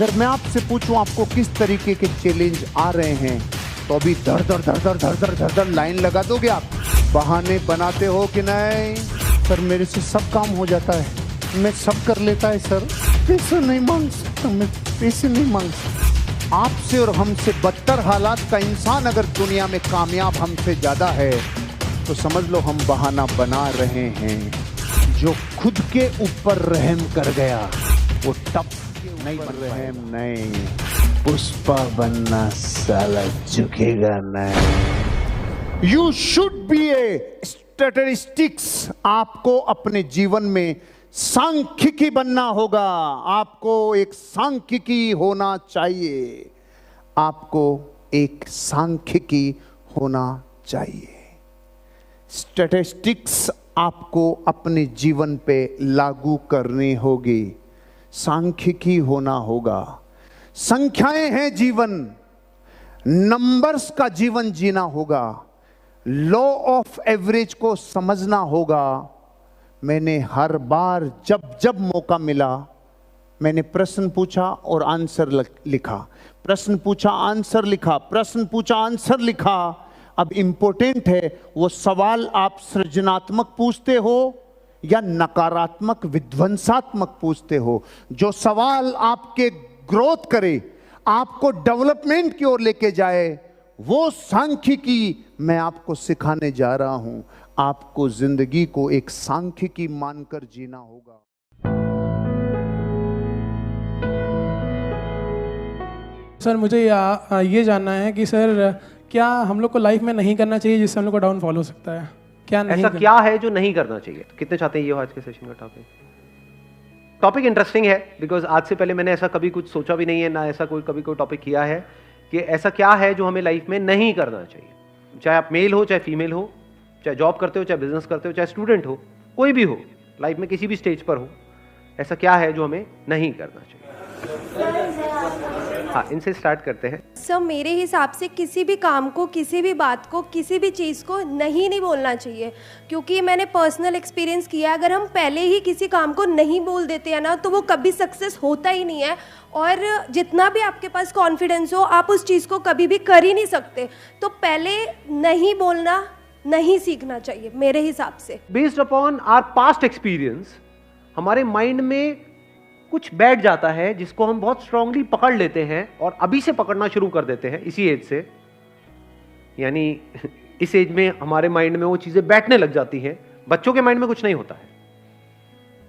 अगर मैं आपसे पूछूं आपको किस तरीके के चैलेंज आ रहे हैं, तो अभी धड़ धड़ धड़ धड़ धड़ धड़ धड़ धड़ लाइन लगा दोगे आप? बहाने बनाते हो कि नहीं? सर मेरे से सब काम हो जाता है, मैं सब कर लेता है सर, पैसे नहीं मांग सकता, मैं पैसे नहीं मांग सकता। आपसे और हमसे बदतर हालात का इंसान अगर दुनिया में कामयाब हमसे ज्यादा है, तो समझ लो हम बहाना बना रहे हैं। जो खुद के ऊपर रहम कर गया वो टप नहीं बन रहम नहीं, पुष्पा बनना साला झुकेगा नहीं। You should be A statistics. आपको अपने जीवन में सांख्यिकी बनना होगा। आपको एक सांख्यिकी होना चाहिए। आपको एक सांख्यिकी होना चाहिए। स्टैटिस्टिक्स आपको अपने जीवन पे लागू करनी होगी। सांख्यिकी होना होगा। संख्याएं हैं जीवन, नंबर्स का जीवन जीना होगा। लॉ ऑफ एवरेज को समझना होगा। मैंने हर बार जब जब मौका मिला, मैंने प्रश्न पूछा और आंसर लिखा, प्रश्न पूछा आंसर लिखा, प्रश्न पूछा आंसर लिखा। अब इंपॉर्टेंट है वो सवाल आप सृजनात्मक पूछते हो या नकारात्मक विध्वंसात्मक पूछते हो। जो सवाल आपके ग्रोथ करे, आपको डेवलपमेंट की ओर लेके जाए, वो सांख्यिकी मैं आपको सिखाने जा रहा हूं। आपको जिंदगी को एक सांख्यिकी मानकर जीना होगा। सर मुझे ये जानना है कि सर क्या हम लोग को लाइफ में नहीं करना चाहिए जिससे हम लोग को डाउनफॉल हो सकता है? क्या नहीं ऐसा क्या है जो नहीं करना चाहिए? कितने चाहते हैं ये हो आज के सेशन का टॉपिक इंटरेस्टिंग है, बिकॉज आज से पहले मैंने ऐसा कभी कुछ सोचा भी नहीं है, ना ऐसा कभी कोई टॉपिक किया है कि ऐसा क्या है जो हमें लाइफ में नहीं करना चाहिए। चाहे आप मेल हो, चाहे फीमेल हो, चाहे जॉब करते हो, चाहे बिजनेस करते हो, चाहे स्टूडेंट हो, कोई भी हो, लाइफ में किसी भी स्टेज पर हो, ऐसा क्या है जो हमें नहीं करना चाहिए? हाँ, इनसे स्टार्ट करते हैं। सर मेरे हिसाब से किसी भी काम को, किसी भी बात को, किसी भी चीज़ को नहीं बोलना चाहिए, क्योंकि मैंने पर्सनल एक्सपीरियंस किया है। अगर हम पहले ही किसी काम को नहीं बोल देते हैं ना, तो वो कभी सक्सेस होता ही नहीं है। और जितना भी आपके पास कॉन्फिडेंस हो, आप उस चीज़ को कभी भी कर ही नहीं सकते। तो पहले नहीं बोलना नहीं सीखना चाहिए मेरे हिसाब से। Based upon our past experience हमारे माइंड में कुछ बैठ जाता है जिसको हम बहुत स्ट्रांगली पकड़ लेते हैं और अभी से पकड़ना शुरू कर देते हैं, इसी एज से। यानी इस एज में हमारे माइंड में वो चीजें बैठने लग जाती हैं। बच्चों के माइंड में कुछ नहीं होता है,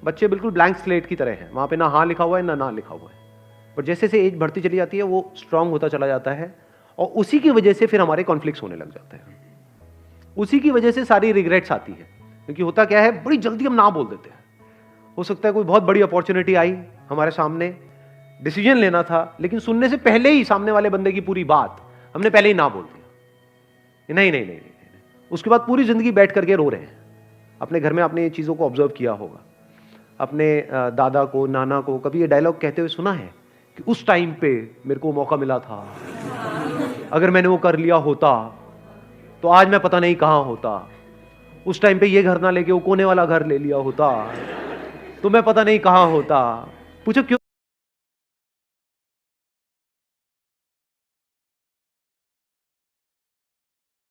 बच्चे बिल्कुल ब्लैंक स्लेट की तरह हैं, वहां पे ना हाँ लिखा हुआ है ना लिखा हुआ है। पर जैसे जैसे एज बढ़ती चली जाती है वो स्ट्रांग होता चला जाता है, और उसी की वजह से फिर हमारे कॉन्फ्लिक्ट्स होने लग जाते हैं। उसी की वजह से सारी रिग्रेट्स आती है, क्योंकि होता क्या है, बड़ी जल्दी हम ना बोल देते हैं। हो सकता है कोई बहुत बड़ी अपॉर्चुनिटी आई हमारे सामने, डिसीजन लेना था, लेकिन सुनने से पहले ही सामने वाले बंदे की पूरी बात हमने पहले ही ना बोल दिया। नहीं नहीं नहीं, नहीं। उसके बाद पूरी जिंदगी बैठ करके रो रहे हैं। अपने घर में आपने ये चीज़ों को ऑब्जर्व किया होगा, अपने दादा को, नाना को कभी ये डायलॉग कहते हुए सुना है कि उस टाइम पे मेरे को मौका मिला था, अगर मैंने वो कर लिया होता तो आज मैं पता नहीं कहाँ होता। उस टाइम पे ये घर ना लेके वो कोने वाला घर ले लिया होता तो मैं पता नहीं कहाँ होता। पूछो क्यों?